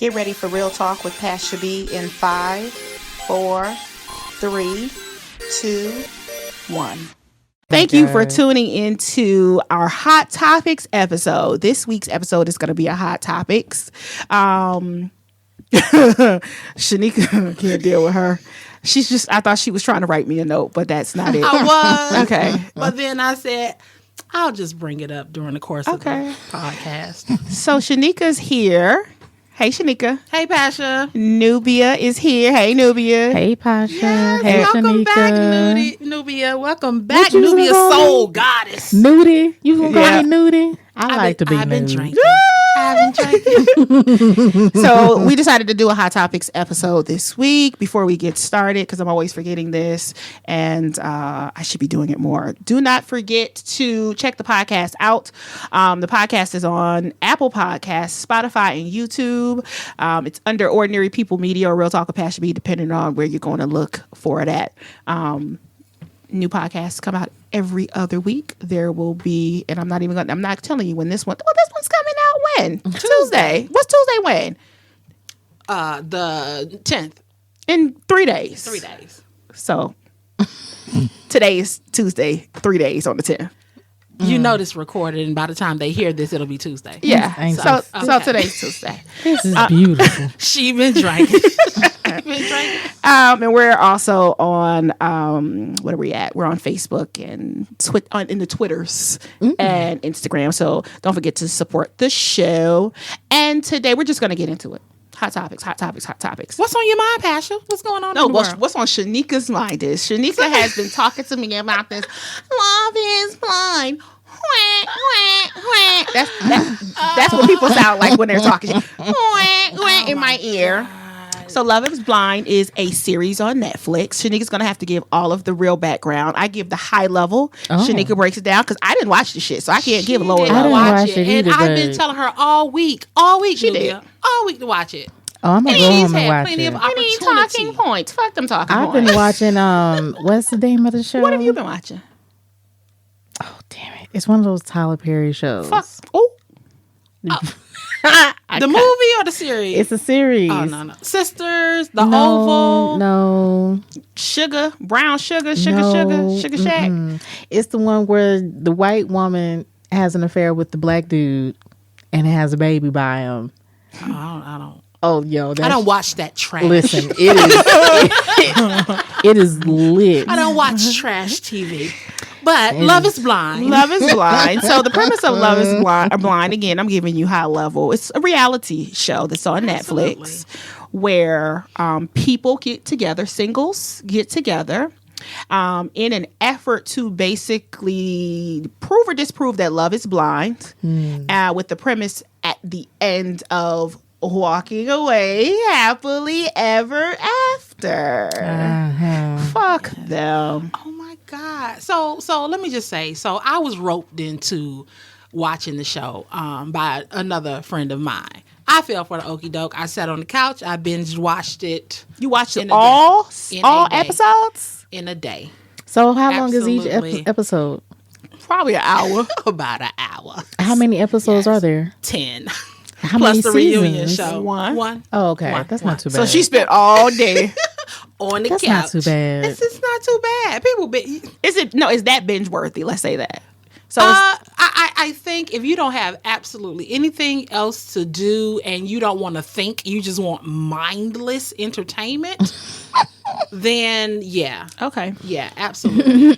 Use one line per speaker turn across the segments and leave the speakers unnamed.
Get ready for Real Talk with Pasha B in 5, 4, 3, 2, 1. Thank you for tuning into our Hot Topics episode. This week's episode is going to be a Hot Topics. Sheneka can't deal with her. I thought she was trying to write me a note, but that's not it.
I was.
Okay.
But then I said, I'll just bring it up during the course of the podcast.
So Sheneka's here. Hey, Sheneka.
Hey, Pasha.
Nubia is here. Hey, Nubia.
Hey, Pasha.
Yes,
hey,
welcome
Sheneka.
back, Nubia. Welcome back, Nubia Soul Goddess.
Nudie? You gonna call me Nudie? I like to be
I've been
nude.
drinking. I've been drinking.
So we decided to do a Hot Topics episode this week before we get started because I'm always forgetting this and I should be doing it more. Do not forget to check the podcast out. The podcast is on Apple Podcasts, Spotify, and YouTube. It's under Ordinary People Media or Real Talk with Pasha B, depending on where you're going to look for that. New podcasts come out every other week. There will be, and I'm not telling you when this one. Well, this one's coming out when? Tuesday. What's Tuesday when?
The 10th.
In 3 days.
3 days.
So today is Tuesday, 3 days on the 10th.
You know this recorded, and by the time they hear this, it'll be Tuesday.
Yeah. So
Okay.
today's Tuesday.
This is beautiful.
She been drinking.
And we're also on what are we at? We're on Facebook and in the Twitters and Instagram. So don't forget to support the show. And today we're just gonna get into it. Hot topics.
What's on your mind, Pasha? What's going on in the world?
What's on Sheneka's mind is Sheneka has been talking to me about this. Love is blind. That's what people sound like when they're talking in my ear. So Love is Blind is a series on Netflix. Sheneka's going to have to give all of the real background. I give the high level. Sheneka breaks it down because I didn't watch the shit, so I can't give lower
I
level.
didn't watch it
And
either,
I've been
but-
telling her all week,
She
Nubia,
did.
all week to watch it.
Oh, I'm gonna go
She's
home and
had
watch
plenty
it.
of
I need
opportunity.
talking points. Fuck them talking
I've
points.
been watching. What's the name of the show?
What have you been watching?
Oh, damn it! It's one of those Tyler Perry shows.
Fuck. Oh.
The movie or the series?
It's a series.
Oh, no. Sisters, The
No,
Oval.
no,
Sugar, brown sugar,
no.
sugar shack.
Mm-mm. It's the one where the white woman has an affair with the black dude and has a baby by him.
I don't.
Oh, yo,
I don't watch that trash.
Listen, it is lit.
I don't watch trash TV. But Love is Blind.
Love is Blind. So the premise of Love is Blind, again, I'm giving you high level. It's a reality show that's on Netflix where people get together, singles get together in an effort to basically prove or disprove that love is blind with the premise at the end of walking away happily ever after. Fuck them.
Oh my God. So let me just say, so I was roped into watching the show by another friend of mine. I fell for the okie doke. I sat on the couch. I binge watched it.
You watched
In
it
a
all
day. In a day.
episodes?
In a day.
So how long is
Absolutely.
each episode?
Probably an hour.
About an hour.
How many episodes are there?
10.
How
Plus
many
the reunion
seasons?
show.
One.
Oh, okay.
One.
That's not too bad.
So she spent all day.
On the
That's
couch.
not too bad.
It's not too bad. People
Is that binge worthy? Let's say that. So
I think if you don't have absolutely anything else to do and you don't want to think, you just want mindless entertainment, then yeah.
okay.
Yeah, absolutely.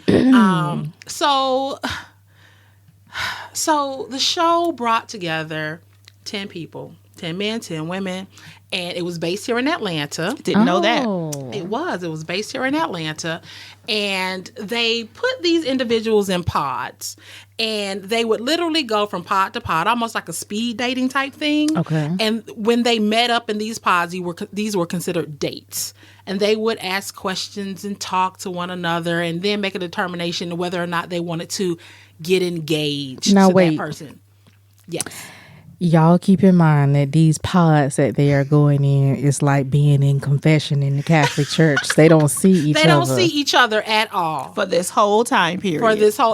So the show brought together 10 people, 10 men, 10 women, and it was based here in Atlanta.
Didn't know that.
It was based here in Atlanta, and they put these individuals in pods, and they would literally go from pod to pod, almost like a speed dating type thing.
Okay.
And when they met up in these pods, these were considered dates, and they would ask questions and talk to one another, and then make a determination of whether or not they wanted to get engaged
Now,
to
wait.
that person. Yes.
Y'all keep in mind that these pods that they are going in is like being in confession in the Catholic Church. They don't see each other.
They don't see each other at all
for this whole time period.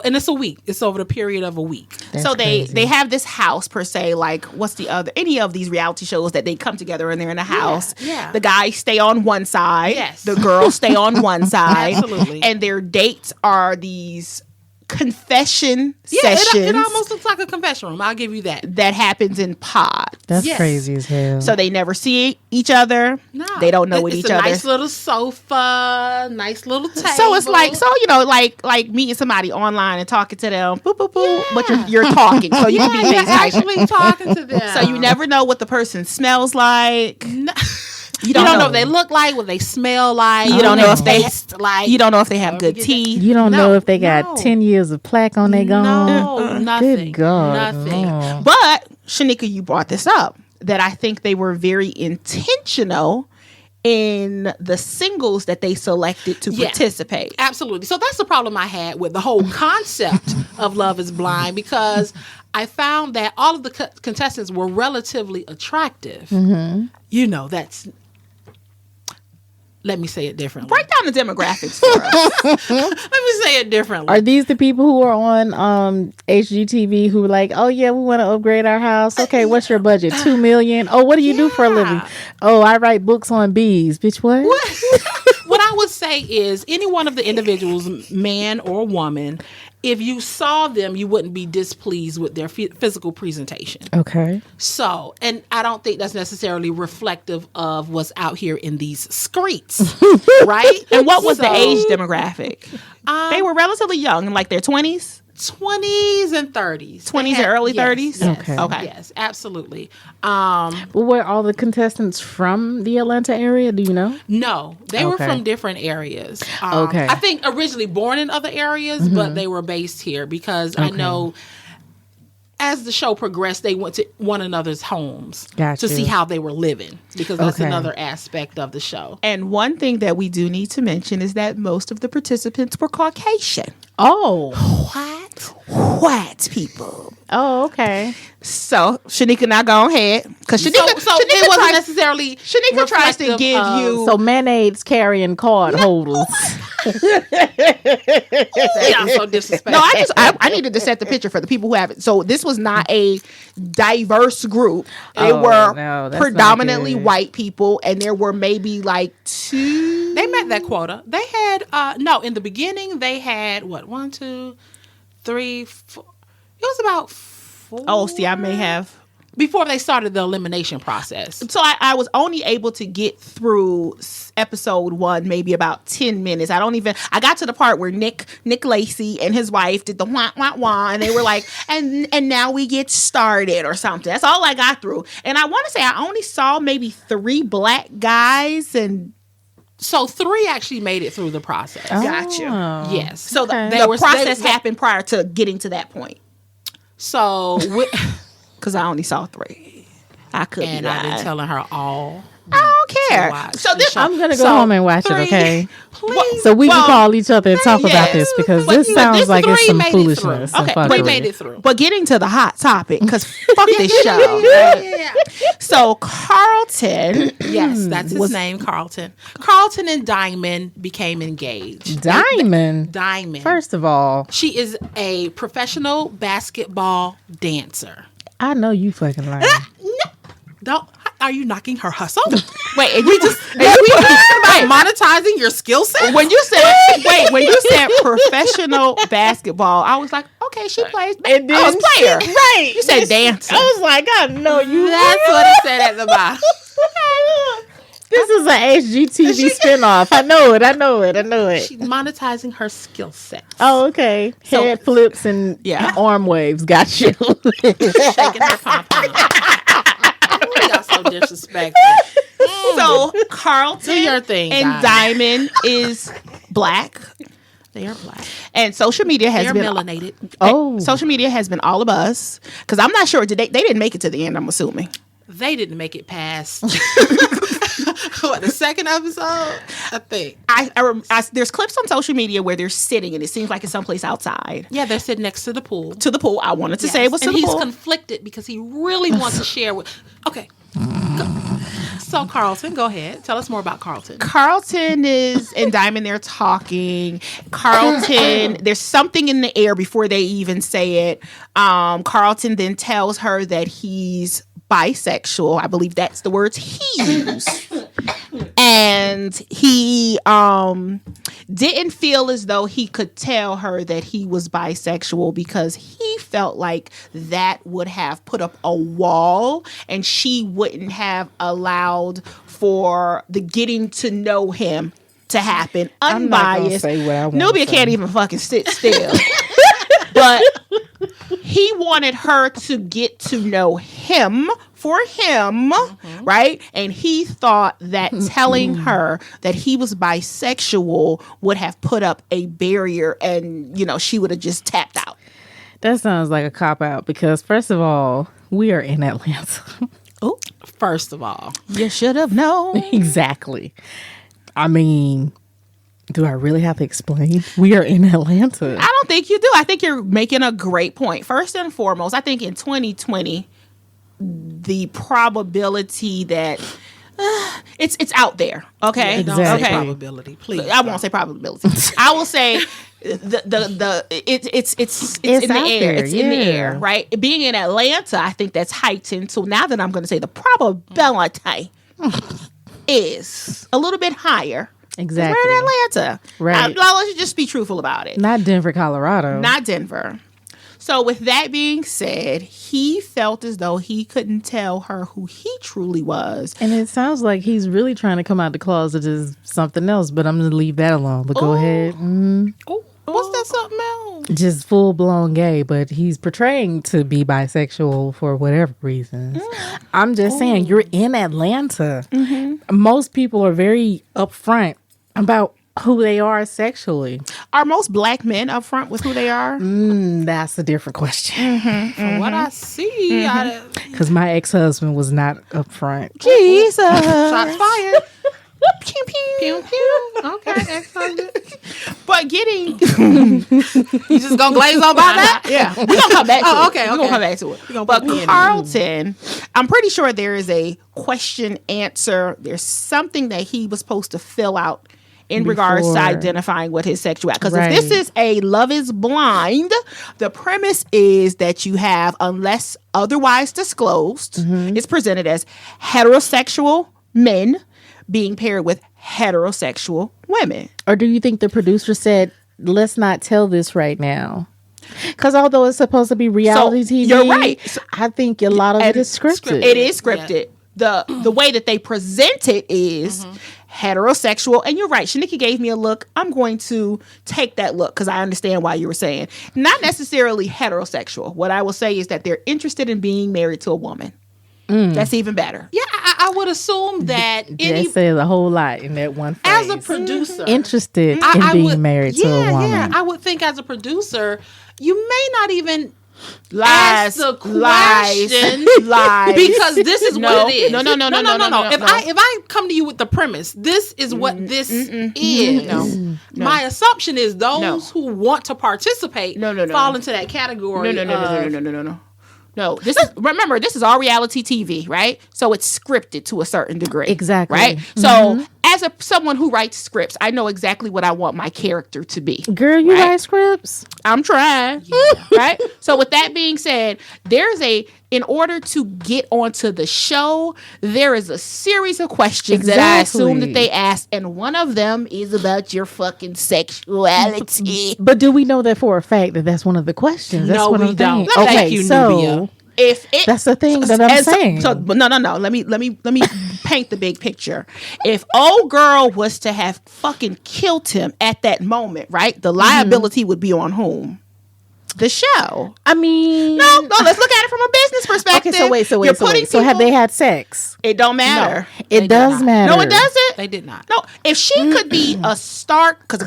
And it's a week. It's over the period of a week.
That's
so
crazy.
they have this house per se, like what's the other, any of these reality shows that they come together and they're in a house.
Yeah.
The guys stay on one side.
Yes.
The girls stay on one side.
Absolutely.
And their dates are these confession
Yeah,
sessions
it almost looks like a confession room. I'll give you that.
that happens in pods.
That's
Yes.
crazy as hell.
So they never see each other.
No.
They don't know what
It's
each
a
other.
nice little sofa, nice little table.
So it's like, like meeting somebody online and talking to them, boop, boop, boop, but
Yeah.
you're talking, so you can be
you're
FaceTime.
actually talking to them.
So you never know what the person smells like.
No.
You
don't know what they look like, what they smell like.
You don't know if they
taste like.
You don't know if they have good
you get
teeth.
you don't
No,
know if they got
no.
10 years of plaque on their gum.
No, nothing.
Good God.
Nothing.
No.
But Sheneka, you brought this up that I think they were very intentional in the singles that they selected to
Yeah.
participate.
Absolutely. So that's the problem I had with the whole concept of Love is Blind, because I found that all of the contestants were relatively attractive.
Mm-hmm.
You know, that's. Let me say it differently.
Break down the demographics for us.
Let me say it differently.
Are these the people who are on HGTV who are like, oh yeah, we want to upgrade our house? Okay, what's your budget? $2 million. Oh, what do you do for a living? Oh, I write books on bees. Bitch, what?
What I would say is any one of the individuals, man or woman, if you saw them, you wouldn't be displeased with their physical presentation.
Okay.
So, and I don't think that's necessarily reflective of what's out here in these streets, right?
And what was the
So,
age demographic? They were relatively young, in like their 20s.
20s and 30s.
20s and early 30s?
Yes,
Okay.
Okay.
Yes, absolutely.
Well, were all the contestants from the Atlanta area? Do you know?
No, they were
Okay.
from different areas.
Okay.
I think originally born in other areas, but they were based here because I
Okay.
know as the show progressed, they went to one another's homes
Gotcha.
to see how they were living, because that's
Okay.
another aspect of the show.
And one thing that we do need to mention is that most of the participants were Caucasian.
Oh.
White people.
Oh, okay.
So Sheneka, now go ahead, because
So,
Sheneka,
so it wasn't necessarily
Sheneka tries to
reflective
give
of-
you.
So mayonnaise carrying card holders.
Yeah, so disrespectful.
No, I needed to set the picture for the people who haven't. So this was not a diverse group. They
Oh,
were
no, that's not
predominantly
good.
white people, and there were maybe like two.
They met that quota. They had in the beginning they had what, 1, 2, 3, 4. It was about 4.
Oh, see, I may have.
Before they started the elimination process.
So I was only able to get through episode 1 maybe about 10 minutes. I got to the part where Nick Lacey and his wife did the wah wah wah, and they were like, and now we get started or something. That's all I got through. And I want to say I only saw maybe 3 black guys, and
So 3 actually made it through the process.
Gotcha.
Oh.
Yes.
so
Okay.
the process happened prior to getting to that point.
So
Because I only saw 3. I could
and
be
I've been
lying.
telling her all.
I don't care.
watch
So
the
this
show.
I'm going to go
So,
home and watch
3,
it, okay?
Please.
So we
Well,
can call each other and talk about
yes.
this, because
But
this
this
sounds like it's
3
some
made it
foolishness
through.
and
Okay,
3
fuckery.
made it through.
But getting to the hot topic, because fuck this show.
Yeah.
So Carlton,
Yes, that's his name, Carlton. Carlton and Diamond became engaged.
Diamond.
Diamond.
First of all,
She is a professional basketball dancer.
I know you fucking lying.
Don't. Are you knocking her hustle?
wait, and you just
About monetizing your skill set?
when you said professional basketball, I was like, okay, she plays.
And
I was
then
player,
right.
You said dancer.
I was like, I know you.
That's what it said at the bottom.
This is an HGTV spinoff. I know it.
She's monetizing her skill set.
Oh, okay.
So-
Head flips and
Yeah.
arm waves. Got you.
Shaking her pom pom. Y'all so disrespectful.
So Carlton
Do your thing,
and Diamond is black,
They are black.
and social media has
They're
been
melanated.
Oh.
social media has been all of us, because I'm not sure they didn't make it to the end. I'm assuming.
They didn't make it past. What, the second episode? I think.
There's clips on social media where they're sitting, and it seems like it's someplace outside.
Yeah, they're sitting next to the pool.
To the pool. I wanted to say it was to the pool.
And he's conflicted because he really wants to share with. Okay. Go. So Carlton, go ahead. Tell us more about Carlton.
Carlton is and Diamond. They're talking. Carlton, there's something in the air before they even say it. Carlton then tells her that he's bisexual. I believe that's the words he used. And he didn't feel as though he could tell her that he was bisexual because he felt like that would have put up a wall and she wouldn't have allowed for the getting to know him to happen unbiased.
I'm not gonna say what I want
Nubia
to say.
can't even fucking sit still. But he wanted her to get to know him for him, right? And he thought that telling her that he was bisexual would have put up a barrier and, she would have just tapped out.
That sounds like a cop-out because, first of all, we are in Atlanta.
Oh,
First of all.
you should have known.
Exactly. I mean, do I really have to explain? We are in Atlanta.
I don't think you do. I think you're making a great point. First and foremost, I think in 2020, the probability that it's out there. Okay,
Yeah, don't say
Exactly.
probability, please.
I won't say probability. I will say it's in the
out
air.
there,
It's in the
yeah.
air, right? Being in Atlanta, I think that's heightened. So now that I'm going to say the probability is a little bit higher.
Exactly.
We're in Atlanta,
Right.
Let's just be truthful about it.
Not Denver, Colorado.
Not Denver. So with that being said, he felt as though he couldn't tell her who he truly was.
And it sounds like he's really trying to come out the closet as something else, but I'm going to leave that alone. But go
Ooh.
ahead.
Oh, what's that something else?
Just full-blown gay, but he's portraying to be bisexual for whatever reasons. I'm just saying, you're in Atlanta. Most people are very upfront about who they are sexually.
Are most black men upfront with who they are?
That's a different question.
From what I see,
Because my ex-husband was not upfront.
Jesus.
shots fired.
Pew, pew.
Pew, pew. Okay, ex-husband.
But getting...
You just gonna glaze over that?
Yeah, we're going to come back to it.
Okay,
We're going
okay.
to come back to it.
gonna
But
put me in
Carlton, I'm pretty sure there is a question answer. There's something that he was supposed to fill out in regards to
Before.
identifying what his sexuality. Because
Right.
if this is a Love is Blind, the premise is that you have, unless otherwise disclosed, it's presented as heterosexual men being paired with heterosexual women.
Or do you think the producer said, let's not tell this right now? Because although it's supposed to be reality TV,
you're right. So-
I think a lot of it is scripted.
It is scripted. The way that they present it is heterosexual. And you're right. Shanika gave me a look. I'm going to take that look because I understand why you were saying. Not necessarily heterosexual. What I will say is that they're interested in being married to a woman. That's even better.
Yeah, I would assume that any
That says a whole lot in that one phrase.
as a producer,
Interested in
I
being
would-
married to a woman.
Yeah, I would think as a producer, you may not even
Lies.
ask the question
Lies.
because this is
No.
what it is.
No.
If
No.
I come to you with the premise, this is what this is.
No.
My assumption is those
No.
who want to participate
No.
fall into that category.
No. No, this is, remember, this is all reality TV, right? So it's scripted to a certain degree.
Exactly.
Right? So as someone who writes scripts, I know exactly what I want my character to be.
Girl, you
Right?
write scripts?
I'm trying. Right? So with that being said, in order to get onto the show, there is a series of questions that I assume that they ask, and one of them is about your fucking sexuality.
But do we know that for a fact that that's one of the questions? That's
No,
what
we
I'm
don't.
thinking.
Thank
Okay,
you,
so
Nubia.
If it,
that's the thing that I'm
and
saying.
but no. Let me paint the big picture. If old girl was to have fucking killed him at that moment, right? The liability would be on whom? The show.
I mean,
No. Let's look at it from a business perspective.
Okay, so wait.
You're putting
So have
people-
they had sex?
It don't matter.
It does matter.
No, it doesn't.
They did not.
No, if she could be a stark, because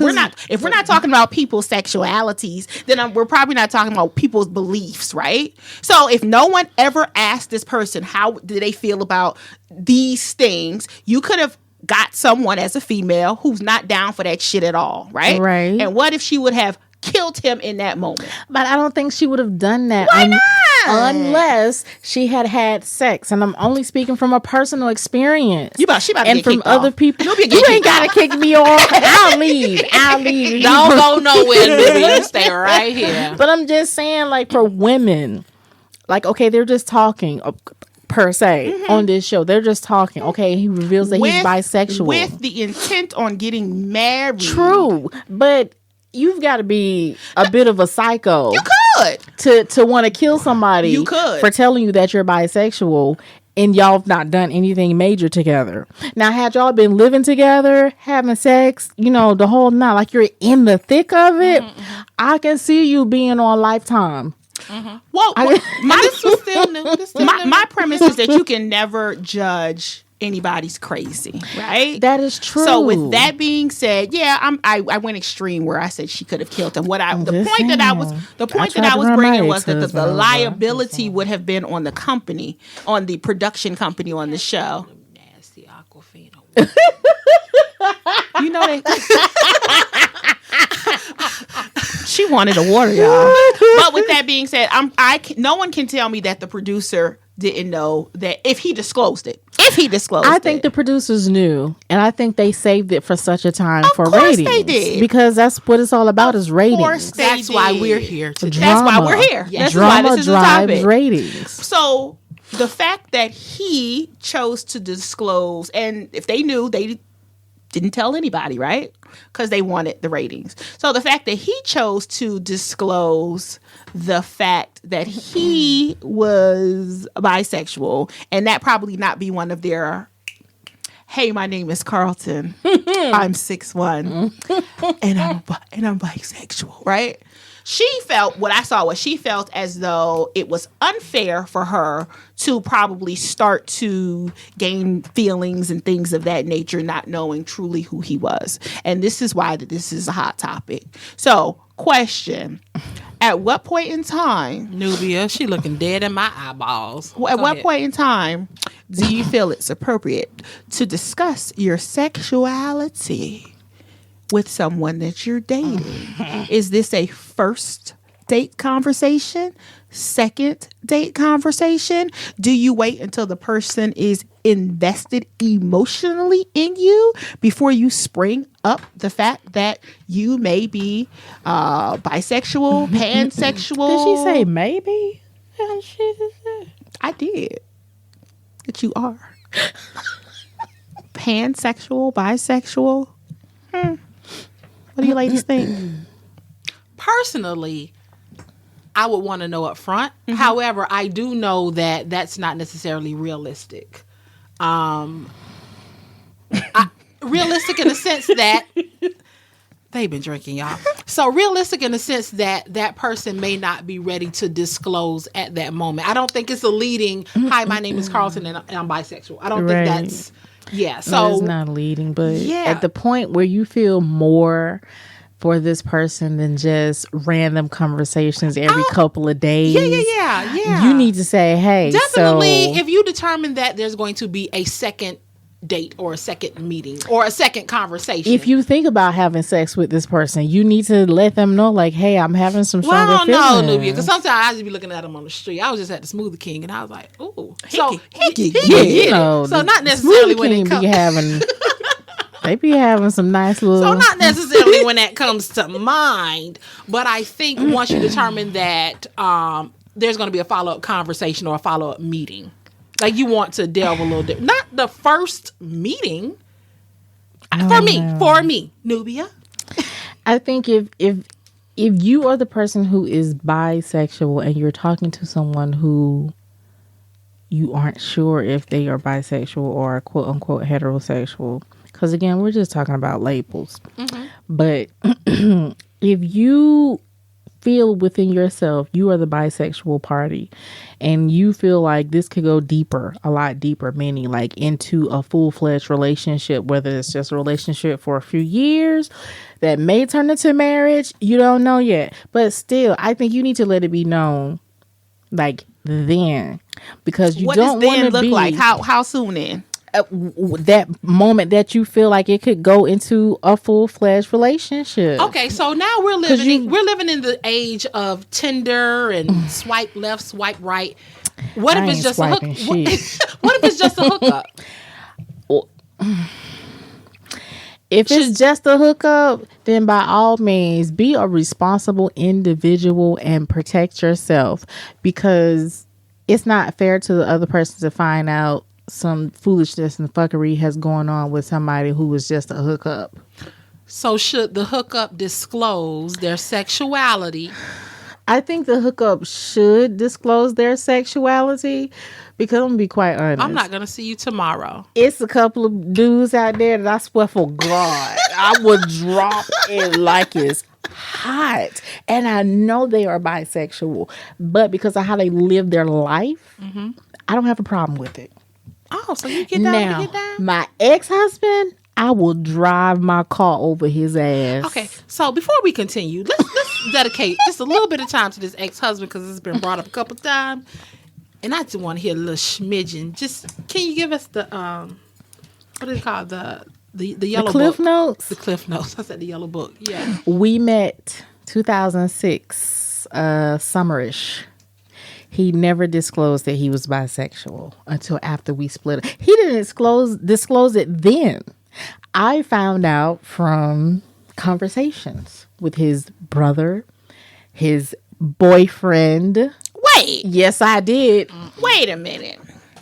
if we're not talking about people's sexualities, then we're probably not talking about people's beliefs, right? So if no one ever asked this person how do they feel about these things, you could have got someone as a female who's not down for that shit at all, right?
Right.
And what if she would have killed him in that moment?
But I don't think she would have done that.
Why not?
Unless she had sex. And I'm only speaking from a personal experience.
She about to
and
get
from
kicked
other
off.
people.
Nubia get
You ain't
kicked
got to kick me off. I'll leave.
Don't go nowhere, Nubia. You stay right here.
But I'm just saying, like, for women, like, okay, they're just talking per se on this show. They're just talking. Okay, he reveals that he's bisexual.
With the intent on getting married.
True. But you've got to be a bit of a psycho.
You could.
To want to kill somebody.
You could.
For telling you that you're bisexual and y'all have not done anything major together. Now, had y'all been living together, having sex, you know, the whole night, like you're in the thick of it, I can see you being on Lifetime.
Well,
This was still new. This still new.
my premise is that you can never judge anybody's crazy, right?
That is true.
So with that being said, yeah, I went extreme where I said she could have killed him. The point that I was bringing was that the liability would have been on the company, on the production company on the show.
Nasty Aquafina.
You know that. She wanted a water, y'all. But with that being said, no one can tell me that the producer didn't know that if he disclosed it. I
think the producers knew, and I think they saved it for such a time for
course
ratings.
they did.
Because that's what it's all about is ratings.
That's why we're here today.
That's why we're here.
Yeah.
That's
Drama
why this is the
drives
topic.
ratings.
So the fact that he chose to disclose, and if they knew, they didn't tell anybody, right? Because they wanted the ratings. So the fact that he chose to disclose the fact that he was bisexual, and that probably not be one of their, hey, my name is Carlton, I'm 6'1", and I'm bisexual, right? She felt as though it was unfair for her to probably start to gain feelings and things of that nature, not knowing truly who he was. And this is why this is a hot topic. So, question. At what point in time,
Nubia, she looking dead in my eyeballs.
At what point in time do you feel it's appropriate to discuss your sexuality with someone that you're dating? Is this a first date conversation? Second date conversation? Do you wait until the person is invested emotionally in you before you spring up the fact that you may be bisexual, pansexual?
Did she say maybe?
I did. That you are. Pansexual, bisexual? What do you ladies think?
Personally, I would want to know up front. However, I do know that that's not necessarily realistic. Realistic in the sense that they've been drinking, y'all. So realistic in the sense that that person may not be ready to disclose at that moment. I don't think it's a leading, hi, my name is Carlton and I'm bisexual. I don't think that's, so.
No, it's not leading, but
Yeah.
at the point where you feel more for this person than just random conversations every couple of days.
Yeah.
You need to say, hey,
Definitely, if you determine that there's going to be a second date or a second meeting or a second conversation.
if you think about having sex with this person, you need to let them know, like, hey, I'm having some stronger
I don't know,
feelings.
Nubia, because sometimes I just be looking at him on the street. I was just at the Smoothie King, and I was like, ooh.
Hickey.
You know,
So
the
not necessarily
Smoothie
when it
King
comes.
be having, they be having some nice little.
So not necessarily when that comes to mind, but I think once you determine that there's going to be a follow-up conversation or a follow-up meeting, like you want to delve a little bit. Not the first meeting. For me, Nubia.
I think if you are the person who is bisexual and you're talking to someone who you aren't sure if they are bisexual or quote unquote heterosexual, because again, we're just talking about labels. But if you feel within yourself you are the bisexual party and you feel like this could go deeper, a lot deeper, meaning like into a full-fledged relationship, whether it's just a relationship for a few years that may turn into marriage, you don't know yet, but still I think you need to let it be known like then, because you
What
don't
does
want
then
to
look
be
like? How soon then?
that moment that you feel like it could go into a full-fledged relationship.
Okay, so now we're living in the age of Tinder and swipe left, swipe right. What if it's just a hook? What if it's just a hookup?
If it's just a hookup, then by all means, be a responsible individual and protect yourself, because it's not fair to the other person to find out some foolishness and fuckery has going on with somebody who was just a hookup.
So should the hookup disclose their sexuality?
I think the hookup should disclose their sexuality, because I'm gonna be quite honest.
I'm not gonna see you tomorrow.
It's a couple of dudes out there that I swear for God, I would drop it like it's hot. And I know they are bisexual, but because of how they live their life, I don't have a problem with it.
Oh, so you get down
now,
to get down?
My ex-husband, I will drive my car over his ass.
Okay, so before we continue, let's dedicate just a little bit of time to this ex-husband, because it's been brought up a couple times, and I just want to hear a little smidgen. Just can you give us the what is it called, the yellow
Cliff
book?
Notes?
The Cliff Notes. I said the yellow book. Yeah.
We met 2006, summerish. He never disclosed that he was bisexual until after we split up. He didn't disclose it then. I found out from conversations with his brother, his boyfriend.
Wait.
Yes, I did.
Wait a minute.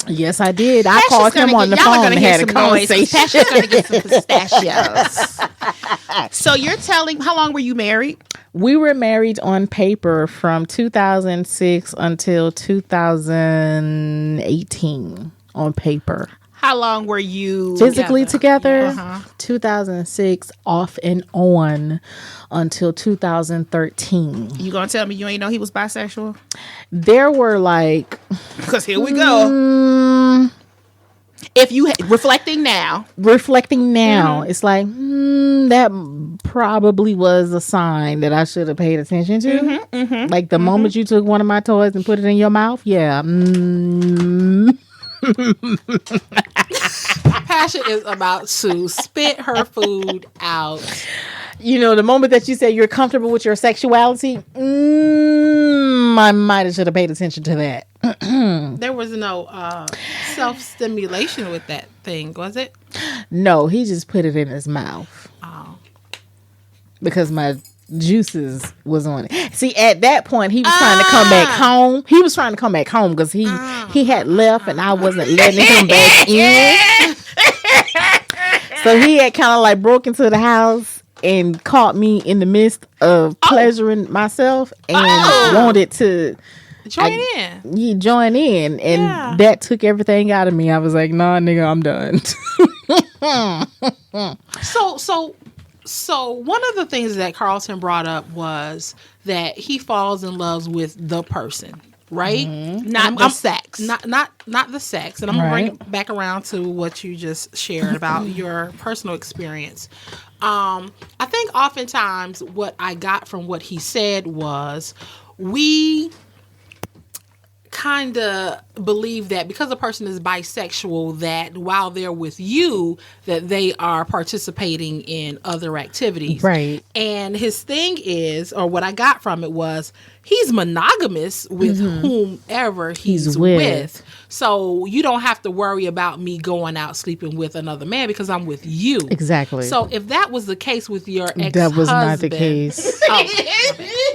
Yes, I did. I called him on the phone and had a conversation.
Pasha's going to get some pistachios. So you're telling, how long were you married?
We were married on paper from 2006 until 2018 on paper.
How long were you
Physically together?
Yeah.
2006 off and on until 2013.
You going to tell me you ain't know he was bisexual?
There were like...
Because here we go. If you reflecting now,
it's like that probably was a sign that I should have paid attention to. Like the moment you took one of my toys and put it in your mouth, yeah.
Pasha is about to spit her food out.
You know, the moment that you say you're comfortable with your sexuality, I might have should have paid attention to that.
There was no self-stimulation with that thing, was it?
No, he just put it in his mouth.
Oh.
Because my juices was on it. See, at that point, he was trying to come back home. He was trying to come back home because he had left and I wasn't letting him back in. So he had kind of like broke into the house and caught me in the midst of pleasuring myself and wanted to
join in.
And that took everything out of me. I was like, nah, nigga, I'm done.
So one of the things that Carlton brought up was that he falls in love with the person, right?
not the sex.
Not the sex. And I'm gonna bring it back around to what you just shared about your personal experience. I think oftentimes what I got from what he said was we kind of believe that because a person is bisexual, that while they're with you, that they are participating in other activities.
Right.
And his thing is, or what I got from it was, he's monogamous with whomever he's with. So you don't have to worry about me going out sleeping with another man because I'm with you.
Exactly.
So if that was the case with your ex-husband,
that was not the case.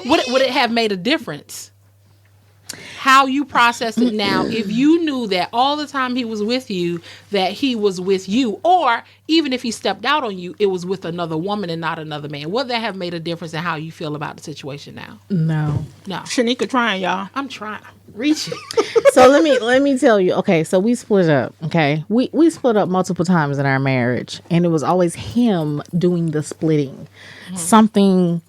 Would it have made a difference? How you process it now, if you knew that all the time he was with you, that he was with you, or even if he stepped out on you, it was with another woman and not another man, would that have made a difference in how you feel about the situation now?
No.
Sheneka trying, y'all.
I'm trying. Reach it.
So let me tell you. Okay, so we split up. Okay, we split up multiple times in our marriage, and it was always him doing the splitting. Something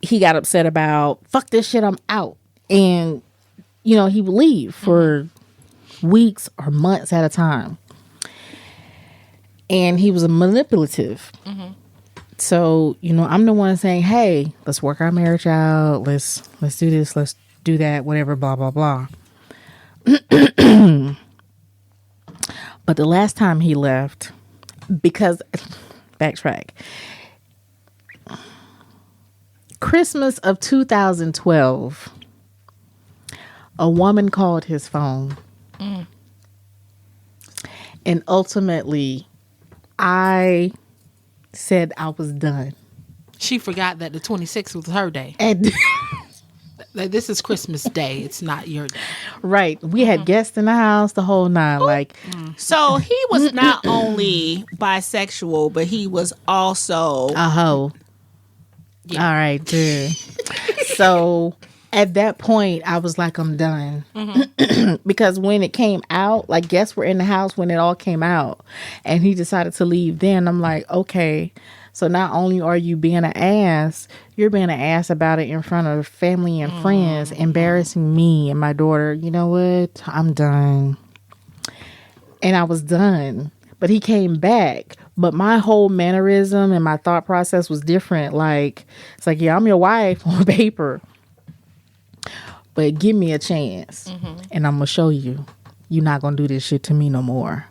he got upset about. Fuck this shit, I'm out. And, you know, he would leave for weeks or months at a time. And he was manipulative. So, you know, I'm the one saying, hey, let's work our marriage out. Let's do this. Let's do that. Whatever, blah, blah, blah. But But the last time he left, because, backtrack, Christmas of 2012, a woman called his phone. And ultimately, I said I was done.
She forgot that the 26th was her day.
And
This is Christmas Day. It's not your day.
right. We had guests in the house, the whole nine. Like,
So he was not only bisexual, but he was also
a hoe.
Yeah.
All right, good. So at that point, I was like, I'm done. Because when it came out, like, guests were in the house when it all came out. And he decided to leave then. I'm like, okay. So not only are you being an ass, you're being an ass about it in front of family and friends, embarrassing me and my daughter. You know what? I'm done. And I was done. But he came back. But my whole mannerism and my thought process was different. Like, it's like, yeah, I'm your wife on paper. But give me a chance. And I'm going to show you. You're not going to do this shit to me no more.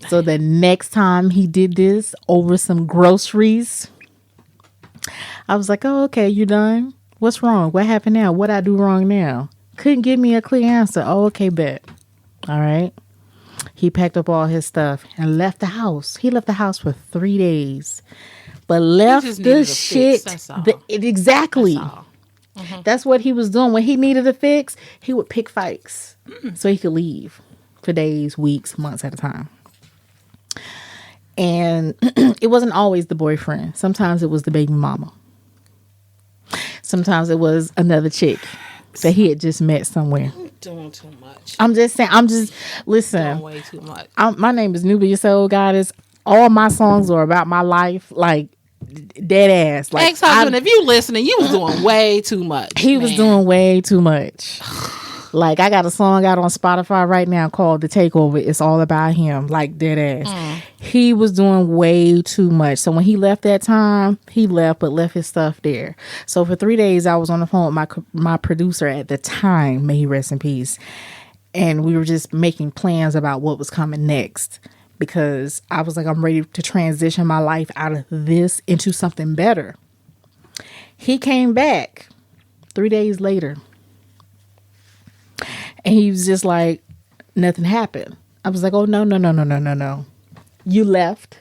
So the next time he did this over some groceries, I was like, oh, okay, you done? What's wrong? What happened now? What I do wrong now? Couldn't give me a clear answer. Oh, okay, bet. All right. He packed up all his stuff and left the house. He left the house for 3 days. But left
just
the
needed a
shit.
fix, that's all.
Exactly.
That's all.
That's what he was doing. When he needed a fix, he would pick fights so he could leave for days, weeks, months at a time. And it wasn't always the boyfriend. Sometimes it was the baby mama. Sometimes it was another chick that he had just met somewhere.
Doing too much.
I'm just saying, listen.
Doing way too much.
My name is Nubia Soul Goddess. All my songs are about my life, like dead ass. Like,
Ex-husband, if you listening, you was doing way too much.
he was doing way too much. Like, I got a song out on Spotify right now called The Takeover. It's all about him, like dead ass. He was doing way too much. So when he left that time, he left, but left his stuff there. So for 3 days, I was on the phone with my producer at the time, may he rest in peace. And we were just making plans about what was coming next. Because I was like, I'm ready to transition my life out of this into something better. He came back 3 days later. And he was just like, nothing happened. I was like, oh, no. You left.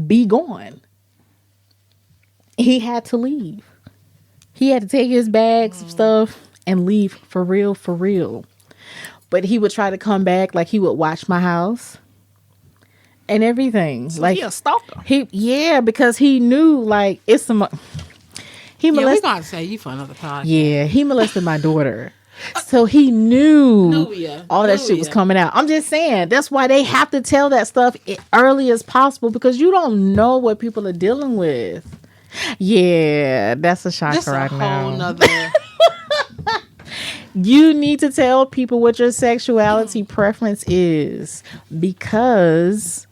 Be gone. He had to leave. He had to take his bags of stuff and leave for real. But he would try to come back. Like, he would watch my house and everything.
So
like,
he a stalker.
Because he knew, like, it's some. He
Yeah, we're
molested.
going to say you for another podcast.
Yeah, he molested my daughter. So he knew
Nubia,
all that shit was coming out. I'm just saying, that's why they have to tell that stuff early as possible, because you don't know what people are dealing with. Yeah, that's a shocker
This a
right
whole
now.
nother.
You need to tell people what your sexuality preference is, because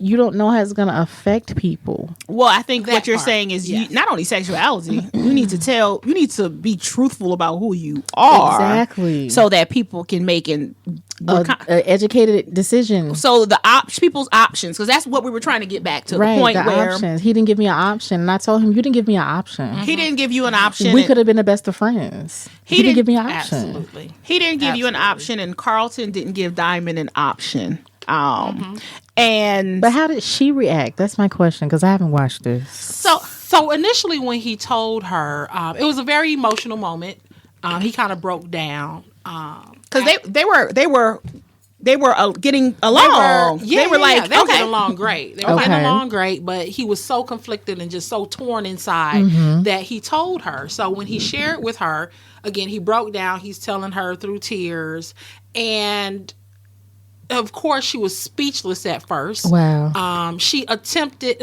you don't know how it's going to affect people.
Well, I think what
That
you're
part,
saying is
yes.
not only sexuality, you need to be truthful about who you are.
Exactly.
So that people can make an
Educated decision.
so the people's options, because that's what we were trying to get back to,
Right,
the point
the
where
options. He didn't give me an option. And I told him, you didn't give me an option.
he didn't give you an option.
We
and-
could have been the best of friends. He didn't give me an option.
Absolutely.
He didn't give you an option, and Carlton didn't give Diamond an option. And
But how did she react? That's my question, because I haven't watched this.
So initially, when he told her, it was a very emotional moment. He kind of broke down.
because they were getting along. They were like,
they were
okay,
getting along great. They were
Okay.
getting along great, but he was so conflicted and just so torn inside that he told her. So when he shared with her, again, he broke down. He's telling her through tears, and of course, she was speechless at first.
Wow.
She attempted,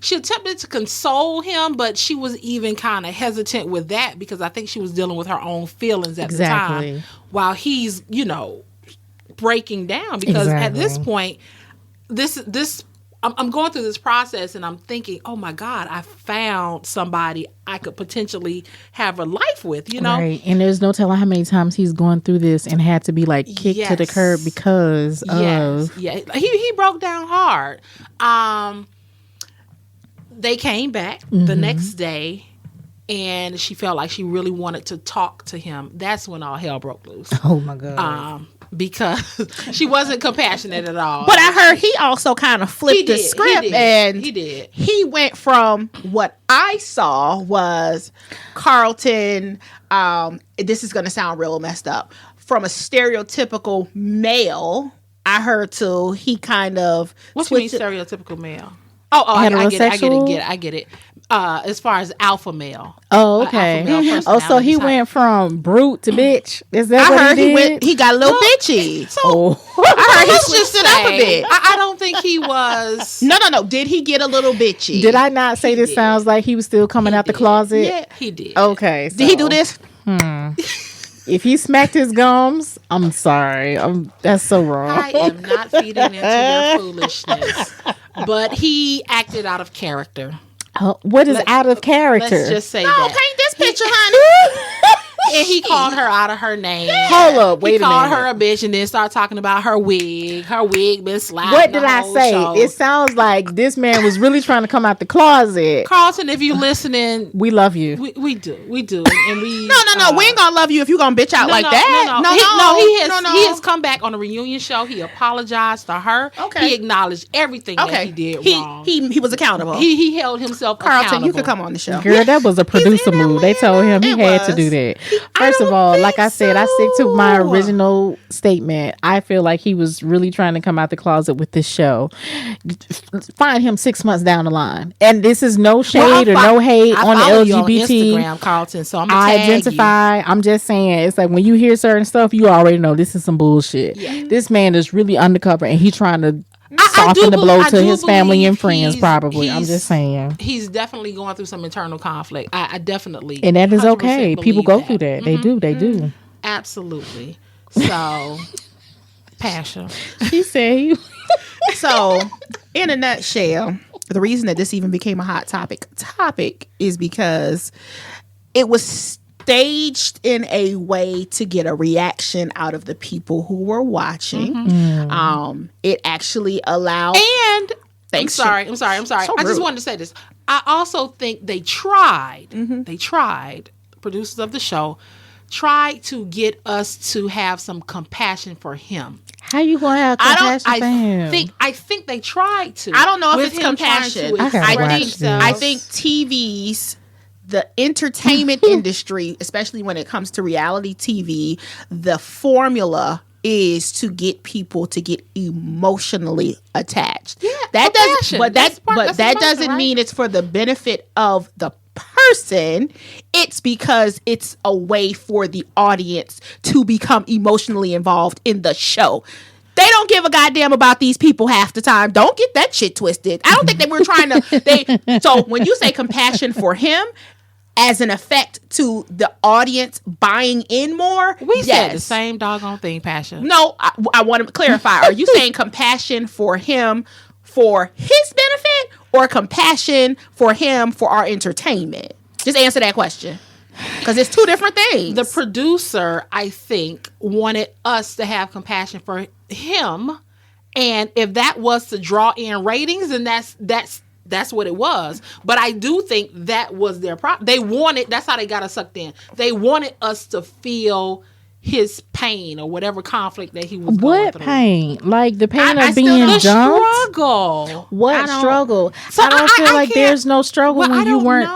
she attempted to console him, but she was even kind of hesitant with that, because I think she was dealing with her own feelings at the
Exactly.
time, while he's, breaking down, because at this
Exactly.
point, this I'm going through this process and I'm thinking, oh my God, I found somebody I could potentially have a life with, you know?
Right. And there's no telling how many times he's going through this and had to be like kicked to the curb because of.
Yeah. He broke down hard. They came back the next day and she felt like she really wanted to talk to him. That's when all hell broke loose.
Oh my God.
Because she wasn't compassionate at all.
But I heard he also kind of flipped the script, and
he did.
He went from what I saw was Carlton. This is going to sound real messed up. From a stereotypical male, I heard to he kind of.
What you mean stereotypical male? I get it. As far as alpha male.
Oh, okay. So he went from brute to bitch. Is that what
heard
he did?
He got a little bitchy.
So
I heard he switched it up a bit.
I don't think he was.
No. Did he get a little bitchy?
Did I not say this sounds like he was still coming out the closet?
Yeah, he did.
Okay. So.
Did he do this?
If he smacked his gums, I'm sorry. That's so wrong.
I am not feeding into your foolishness. But he acted out of character.
What is out of character?
Let's just say
no,
that.
paint this picture, honey.
And he called her out of her name.
Hold up, wait a minute.
He called her a bitch and then started talking about her wig. Her wig been sliding.
What did I say?
Show.
It sounds like this man was really trying to come out the closet.
Carlton, if you listening,
we love you.
We do, and we.
No. We ain't gonna love you if you gonna bitch out like that.
He has come back on a reunion show. He apologized to her.
Okay.
He acknowledged everything that he did wrong.
He was accountable.
He held himself
Carlton,
accountable.
you could come on the show.
Girl, that was a producer move. They told him he had to do that. First of all, like I said, I stick to my original statement. I feel like he was really trying to come out the closet with this show. Find him 6 months down the line. And this is no shade or no hate on the LGBT.
You on Instagram, Carlton, so I'm gonna tag
identify. I'm just saying, it's like when you hear certain stuff, you already know this is some bullshit. Yeah. This man is really undercover and he's trying to soften the blow to his family and friends, probably. I'm just saying.
He's definitely going through some internal conflict. I definitely.
And that is okay. People go through that.
Mm-hmm.
They do.
Absolutely. So, Pasha.
She said.
So, in a nutshell, the reason that this even became a hot topic is because it was staged in a way to get a reaction out of the people who were watching. Mm-hmm. It actually allowed.
And
thanks.
I'm sorry.
So
I just wanted to say this. I also think they tried. Mm-hmm. They tried. Producers of the show tried to get us to have some compassion for him.
How you gonna have compassion for him?
I think they tried to.
I don't know if it's compassion.
I
think TV's the entertainment industry, especially when it comes to reality TV, the formula is to get people to get emotionally attached.
Yeah,
that
doesn't
doesn't mean it's for the benefit of the person. It's because it's a way for the audience to become emotionally involved in the show. They don't give a goddamn about these people half the time. Don't get that shit twisted. I don't think they were trying to. So when you say compassion for him, as an effect to the audience buying in more,
we said the same doggone thing, Pasha.
No, I want to clarify. Are you saying compassion for him for his benefit, or compassion for him for our entertainment? Just answer that question, because it's two different things.
The producer, I think, wanted us to have compassion for him, and if that was to draw in ratings, then that's what it was. But I do think that was their problem. They wanted, that's how they got us sucked in. They wanted us to feel his pain or whatever conflict that he was going through.
What pain? Like the pain of being
the
dumped?
struggle.
What struggle?
So
I don't feel like there's no struggle when you weren't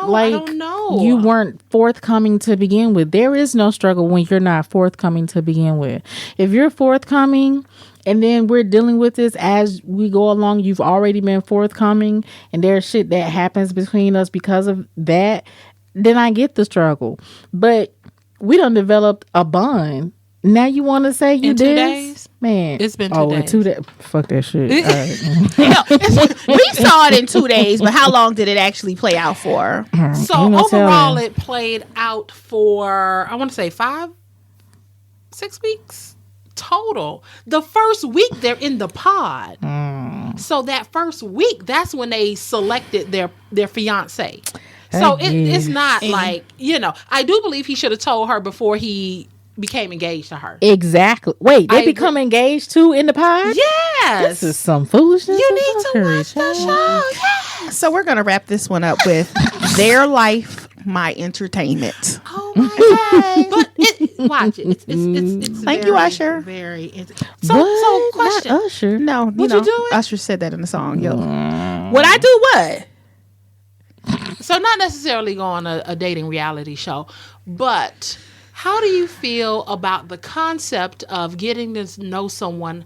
you weren't forthcoming to begin with. There is no struggle when you're not forthcoming to begin with. If you're forthcoming and then we're dealing with this as we go along, you've already been forthcoming and there's shit that happens between us because of that, then I get the struggle. But we done developed a bond. Now you want to say you did?
2 days?
Man.
It's been 2 days.
In 2 days. Fuck that shit. All
right. We saw it in 2 days, but how long did it actually play out for?
So overall, it played out for, I want to say 5-6 weeks total. The first week they're in the pod. So that first week, that's when they selected their fiance. So it's not like, I do believe he should have told her before he became engaged to her.
Exactly. Wait, they become engaged too in the pod?
Yes.
This is some foolishness.
You need to watch the show. Yeah.
So we're going to wrap this one up with Their Life, My Entertainment.
Oh my God. But watch it. It's
Thank you, Usher.
Very
So
question.
Not Usher.
No,
Would you do it?
Usher said that in the song. Yo. Would I do what?
So not necessarily go on a dating reality show, but how do you feel about the concept of getting to know someone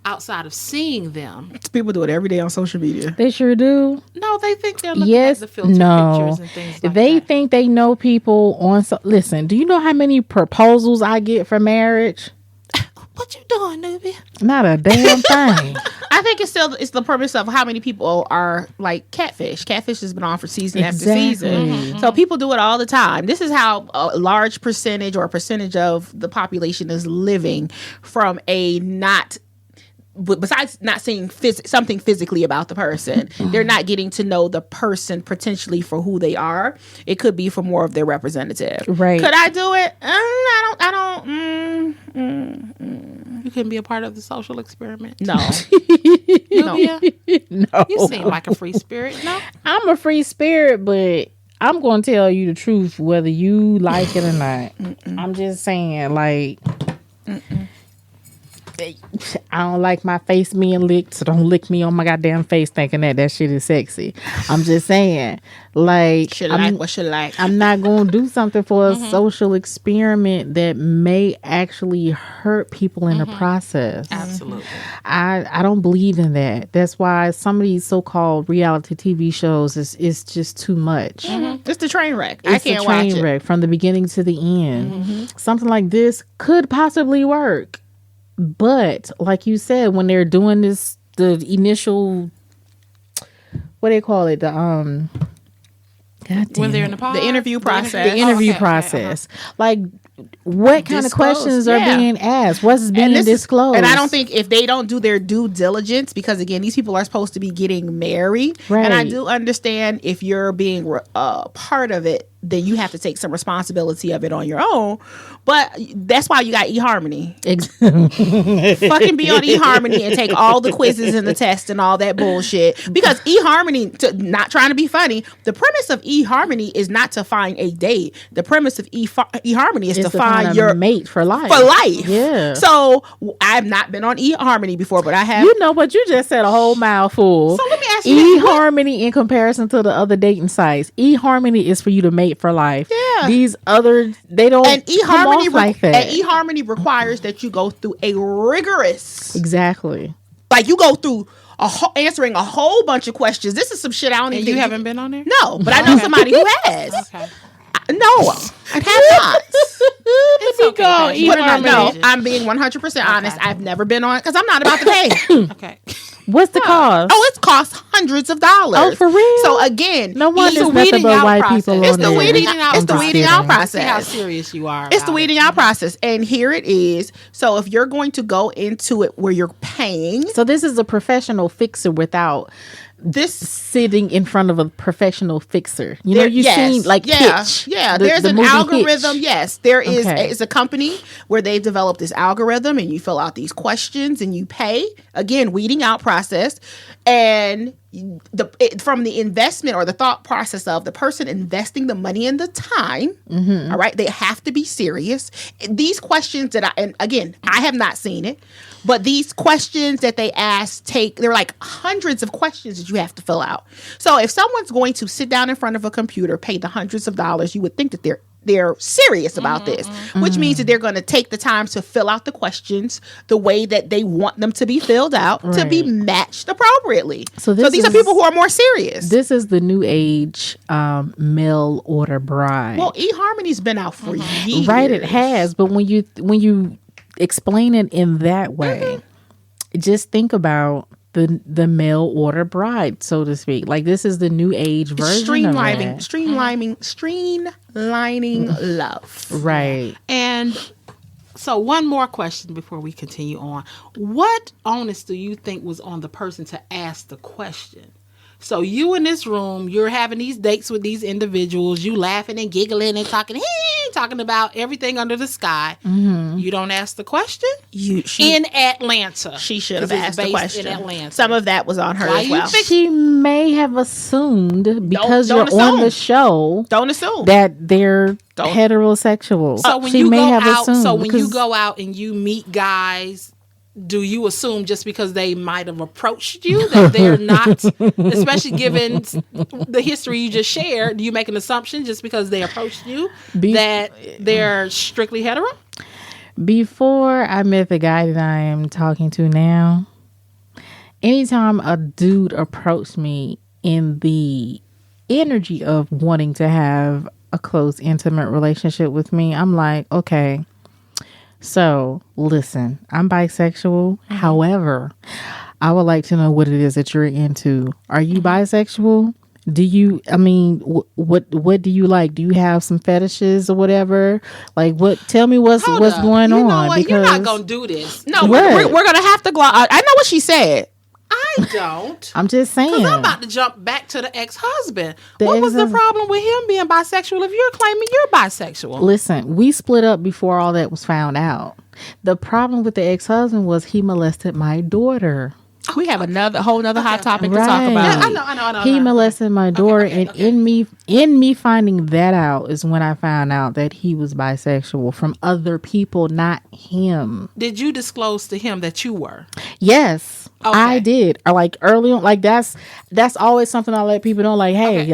outside of seeing them?
People do it every day on social media.
They sure do.
No, they think they're looking at the filter pictures and things like
They
that.
think they know people on. Listen, do you know how many proposals I get for marriage?
What you doing, Nubia?
Not a damn thing.
I think it's the premise of how many people are like catfish. Catfish has been on for season after season. So people do it all the time. This is how a large percentage or a percentage of the population is living from a not. Besides not seeing something physically about the person, they're not getting to know the person potentially for who they are. It could be for more of their representative.
Right.
Could I do it? I don't.
You couldn't be a part of the social experiment.
No.
Nubia,
No.
you seem like a free spirit. No.
I'm a free spirit, but I'm going to tell you the truth whether you like it or not. I'm just saying, like, I don't like my face being licked, so don't lick me on my goddamn face thinking that shit is sexy. I'm just saying, like, I'm not going to do something for a social experiment that may actually hurt people in the process.
Absolutely.
I don't believe in that. That's why some of these so-called reality TV shows is just too much.
It's the train wreck.
It's
I can't
a train
watch it.
wreck from the beginning to the end. Something like this could possibly work. But like you said, when they're doing this, the initial, what do they call it?
When they're in the pod?
The interview process.
The interview process. Like, what kind of questions are being asked? What's being disclosed?
And I don't think if they don't do their due diligence, because again, these people are supposed to be getting married.
Right.
And I do understand if you're being part of it, then you have to take some responsibility of it on your own. But that's why you got eHarmony. Fucking be on eHarmony and take all the quizzes and the tests and all that bullshit. Because eHarmony, not trying to be funny, the premise of eHarmony is not to find a date. The premise of eHarmony is to find your
mate for life. Yeah.
So I've not been on eHarmony before, but I have.
You know, but you just said a whole mouthful.
So let me ask you,
eHarmony in comparison to the other dating sites, eHarmony is for you to mate for life.
Yeah.
These other, they don't
and eHarmony
like that.
And eHarmony requires that you go through a rigorous,
exactly.
like you go through answering a whole bunch of questions. This is some shit I don't even.
And
think
you haven't been on there?
No, but I know somebody who has.
Okay.
No, I have not.
It's okay.
go,
Pasha.
No, I'm being 100% honest. I've never been on because I'm not about to pay.
Okay.
What's the cost?
Oh, it costs hundreds of dollars.
Oh, for real?
So again,
No one
It's
is
a
nothing
weeding
but
out
white
process.
people
It's
on
the
there.
weeding out. It's the
I'm
weeding
just
out
kidding.
See how
process.
serious you are.
It's the
about
weeding out process. And here it is. So if you're going to go into it where you're paying,
So this is a professional fixer without
this
sitting in front of a professional fixer. You know, you've seen like Pitch.
Yeah,
the-
there's
the
an
movie
algorithm.
Hitch.
Yes, there is.
Okay.
It's a company where they've developed this algorithm, and you fill out these questions, and you pay. Again, weeding out process, and from the investment or the thought process of the person investing the money and the time. All right, they have to be serious. These questions and again, I have not seen it, but these questions that they ask they're like hundreds of questions that you have to fill out. So if someone's going to sit down in front of a computer, pay the hundreds of dollars, you would think that they're serious about this, which means that they're going to take the time to fill out the questions the way that they want them to be filled out to be matched appropriately. So these are people who are more serious.
This is the new age mail order bride.
Well, eHarmony's been out for years.
Right, it has. But when you explain it in that way, just think about the mail order bride, so to speak. Like, this is the new age version of that.
Streamlining love.
Right.
And So one more question before we continue on. What onus do you think was on the person to ask the question? So you in this room, you're having these dates with these individuals, you laughing and giggling and talking about everything under the sky. Mm-hmm. You don't ask the question? In Atlanta.
She should have asked the question.
In Atlanta.
Some of that was on her as well.
She may have assumed because you're on the show.
Don't assume
that they're heterosexual.
So when you go out and you meet guys, do you assume just because they might have approached you that they're not, especially given the history you just shared, do you make an assumption just because they approached you that they're strictly hetero?
Before I met the guy that I am talking to now, anytime a dude approached me in the energy of wanting to have a close, intimate relationship with me, I'm like, okay. So, listen, I'm bisexual. Mm-hmm. However, I would like to know what it is that you're into. Are you bisexual? What do you like? Do you have some fetishes or whatever? Like, tell me what's going on.
Know because you're not going to do this.
No, we're going to have to I know what she said.
I don't.
I'm just saying.
Because I'm about to jump back to the ex-husband. What was the problem with him being bisexual if you're claiming you're bisexual?
Listen, we split up before all that was found out. The problem with the ex-husband was he molested my daughter.
We have a whole nother hot topic to talk about.
Yeah, I know.
He molested my daughter, and in me finding that out is when I found out that he was bisexual from other people, not him.
Did you disclose to him that you were?
Yes, I did. Like early on, like that's always something I let people know. Like, hey,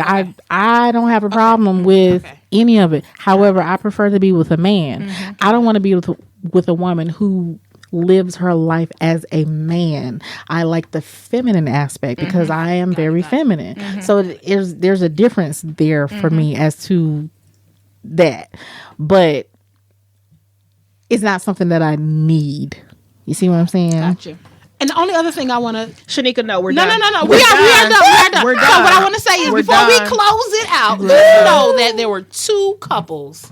I don't have a problem with any of it. However, I prefer to be with a man. Mm-hmm. I don't want to be with a woman who lives her life as a man. I like the feminine aspect because I am very feminine. Mm-hmm. So there's a difference there for me as to that. But it's not something that I need. You see what I'm saying?
Gotcha. And the only other thing I want to...
Sheneka, no, we're done.
No. We are done. We're done. So what I want to say is before we close it out, let's know that there were two couples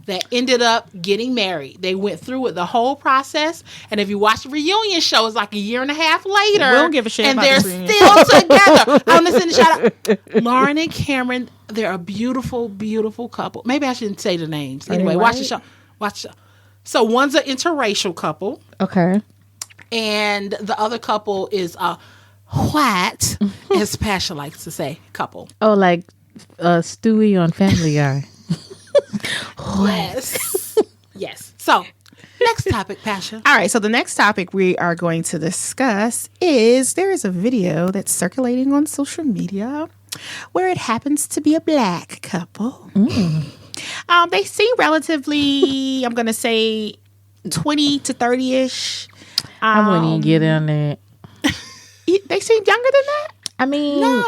that ended up getting married. They went through it, the whole process. And if you watch the reunion show, it's like a year and a half later.
We don't give a shit
and
about
they're still together. I want to send a shout out. Lauren and Cameron, they're a beautiful, beautiful couple. Maybe I shouldn't say the names. Anyway, watch the show. Watch the show. So one's an interracial couple.
Okay.
And the other couple is a white, as Pasha likes to say, couple.
Oh, like Stewie on Family Guy.
Yes. So, next topic, Pasha.
All right. So the next topic we are going to discuss is there is a video that's circulating on social media where it happens to be a black couple. They seem relatively, I'm going to say 20 to 30-ish.
I wouldn't even get in there.
They seem younger than that?
I mean,
no.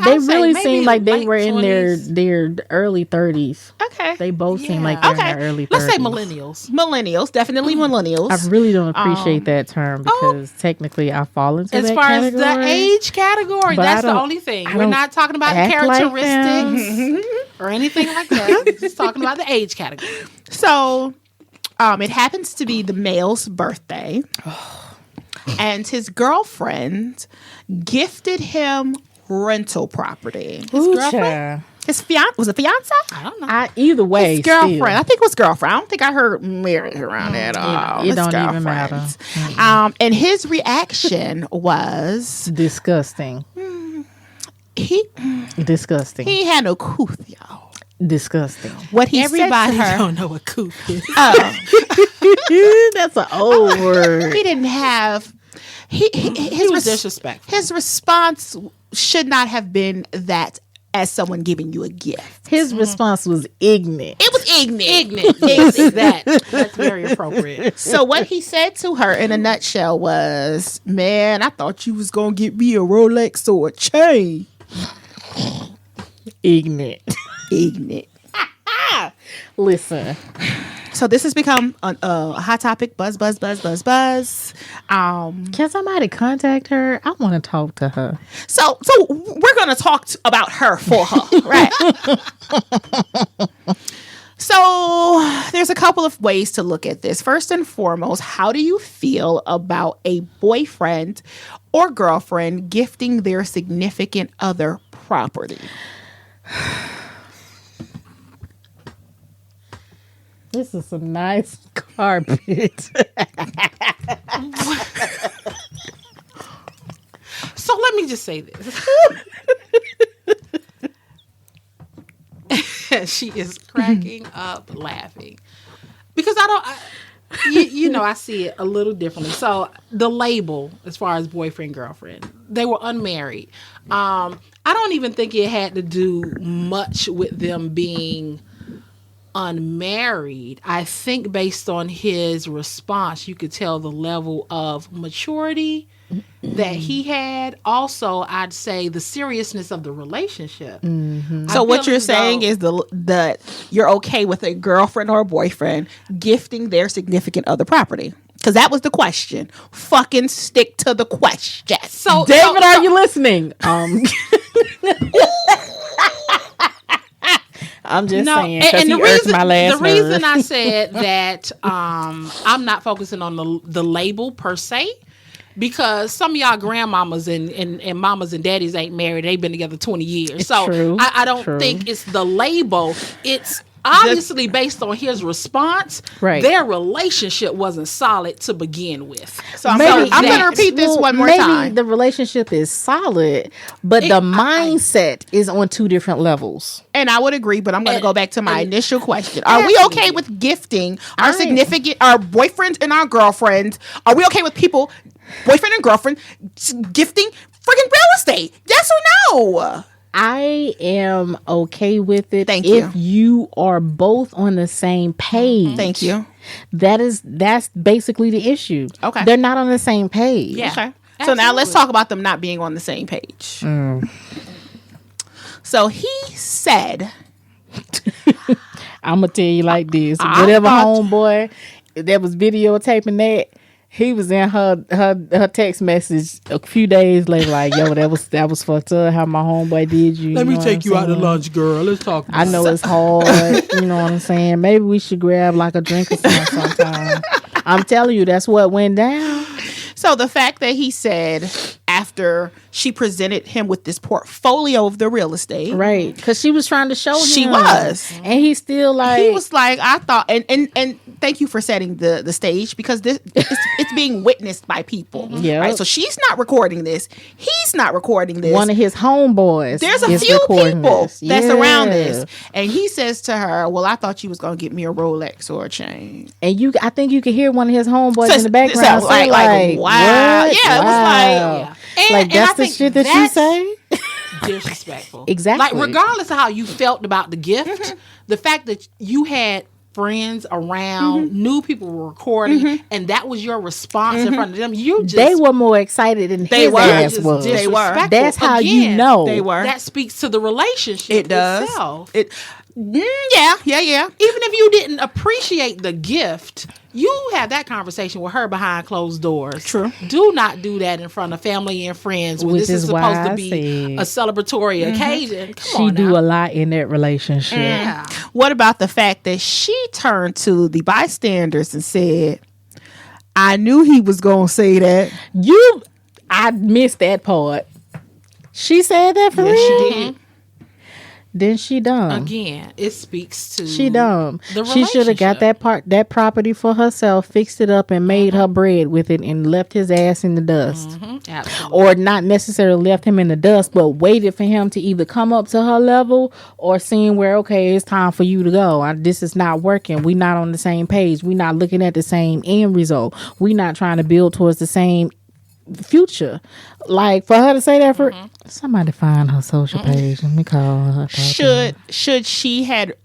They really seem like they were in their early 30s.
Okay.
They both seem like they're in their early 30s.
Let's say millennials.
Millennials, definitely millennials.
I really don't appreciate that term because technically I fall into that category.
As far as the age category, that's the only thing. We're not talking about characteristics or anything like that. We're just talking about the age category.
So, it happens to be the male's birthday. And his girlfriend gifted him rental property.
His girlfriend?
His was it fiance?
I don't know.
Either way,
his girlfriend. I think it was girlfriend. I don't think I heard marriage around at all.
It don't even matter.
And his reaction was
disgusting. Disgusting.
He had no couth, y'all.
Disgusting.
What he
Everybody
said to her,
don't know what couth is.
That's an old word.
He didn't have. He
was disrespectful.
His response should not have been that as someone giving you a gift.
His response was ignorant.
It was ignorant.
Yes, that's very appropriate.
So what he said to her in a nutshell was, "Man, I thought you was gonna get me a Rolex or a chain."
Ignorant. Listen.
So this has become a hot topic. Buzz.
Can somebody contact her? I want to talk to her.
So we're gonna talk about her for her, right? So there's there's a couple of ways to look at this. First and foremost, how do you feel about a boyfriend or girlfriend gifting their significant other property?
This is some nice carpet.
So let me just say this. She is cracking up laughing because I see it a little differently. So the label, as far as boyfriend, girlfriend, they were unmarried. I don't even think it had to do much with them being unmarried. I think based on his response, you could tell the level of maturity that he had. Also, I'd say the seriousness of the relationship.
So what you're saying is that you're okay with a girlfriend or a boyfriend gifting their significant other property? Because that was the question. Fucking stick to the question.
So
David, are you listening? I'm just saying, because he urged my last
The reason I said that I'm not focusing on the label per se, because some of y'all grandmamas and mamas and daddies ain't married. They've been together 20 years.
It's
so
true.
I don't think it's the label. It's obviously based on his response.
Right.
Their relationship wasn't solid to begin with.
So I'm going to repeat this one more time.
Maybe the relationship is solid, but the mindset is on two different levels.
And I would agree, but I'm going to go back to my initial question. Are we okay with gifting our boyfriends and our girlfriends? Are we okay with people, boyfriend and girlfriend, gifting freaking real estate? Yes or no?
I am okay with it.
Thank you.
If you are both on the same page.
Thank you.
That's basically the issue.
Okay.
They're not on the same page.
Yeah.
Okay. So now let's talk about them not being on the same page. So he said,
I'm going to tell you like this. Whatever homeboy that was videotaping that, he was in her text message a few days later, like, yo, that was fucked up how my homeboy did you.
Let me
know
take
what
you
I'm
out to
saying?
lunch, girl. Let's talk.
I know it's hard. You know what I'm saying? Maybe we should grab like a drink or something sometime. I'm telling you, that's what went down.
so the fact that he said after she presented him with this portfolio of the real estate.
Right. Because she was trying to show him.
She was.
And he's still like.
He was like, I thought, and thank you for setting the stage, because it's being witnessed by people.
Yeah.
Right? So she's not recording this. He's not recording this.
One of his homeboys.
There's a few people that's around this. And he says to her, well, I thought you was going to get me a Rolex or a chain.
And I think you could hear one of his homeboys in the background.
Like, wow.
What?
Yeah, it was like,
And
that's
I
the
think
shit that you say?
Disrespectful.
Exactly.
Like, regardless of how you felt about the gift, the fact that you had friends around, knew people were recording, and that was your response in front of them,
they were more excited than his ass was.
They were.
That's how you know.
They were.
That speaks to the relationship
It does.
itself.
Yeah.
Even if you didn't appreciate the gift, you have that conversation with her behind closed doors.
True.
Do not do that in front of family and friends when
Which
this is
is why
supposed to
I
be
said
a celebratory occasion. Come
She
on
do
now.
a lot in that relationship.
Yeah.
What about the fact that she turned to the bystanders and said, I knew he was going to say that.
I missed that part. She said that for real?
She did.
Then she dumb.
Again, it speaks to
She dumb.
the
She should have got
relationship.
that property for herself, fixed it up, and made her bread with it, and left his ass in the dust.
Absolutely.
Or not necessarily left him in the dust, but waited for him to either come up to her level or seeing where, okay, it's time for you to go. This is not working. We not on the same page. We not looking at the same end result. We not trying to build towards the same future. Like, for her to say that, for somebody find her social page. Let me call her.
Should she had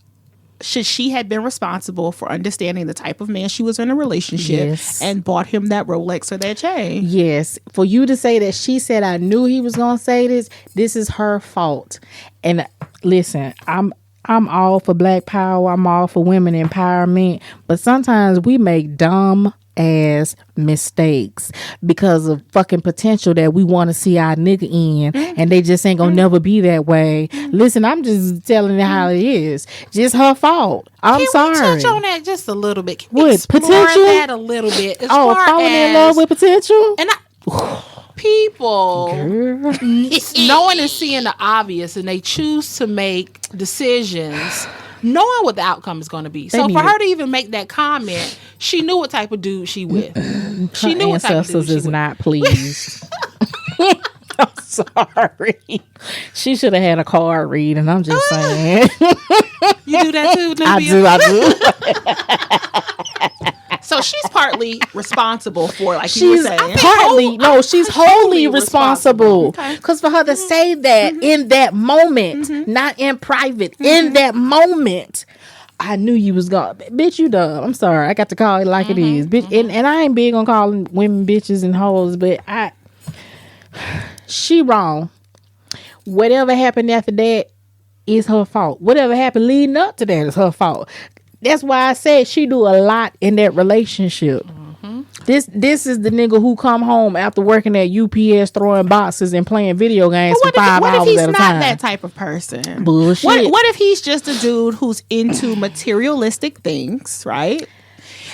been responsible for understanding the type of man she was in a relationship,
Yes.
and bought him that Rolex or that chain?
Yes. For you to say that she said, I knew he was going to say this is her fault. And listen, I'm all for Black power. I'm all for women empowerment. But sometimes we make dumb ass mistakes because of fucking potential that we want to see our nigga in, and they just ain't gonna never be that way. Listen, I'm just telling you how it is. Just her fault. I'm sorry.
Can we touch on that just a little bit? Can we
What,
explore
potential?
that a little bit? As
Oh,
far
falling in
as-
love with potential?
and people
Girl.
knowing and seeing the obvious, and they choose to make decisions knowing what the outcome is going to be. So
need
for
it.
her to even make that comment, she knew what type of dude she with. She
Her
knew what type of dude
ancestors
she
is
with.
not pleased. I'm sorry. She should have had a card read, and I'm just saying.
You do that too, Nubia?
I do.
So she's partly responsible for, like you were
She's
saying.
partly, no, she's wholly
Wholly
responsible.
responsible.
Because for her to say that in that moment, not in private, in that moment, I knew you was gonna, bitch, you dumb. I'm sorry. I got to call it like it is. Bitch, and I ain't big on calling women bitches and hoes, but she wrong. Whatever happened after that is her fault. Whatever happened leading up to that is her fault. That's why I said she do a lot in that relationship. This is the nigga who come home after working at UPS throwing boxes and playing video games for 5
what if
hours
he's
at a
not
time.
that type of person?
Bullshit.
What if he's just a dude who's into materialistic things, right?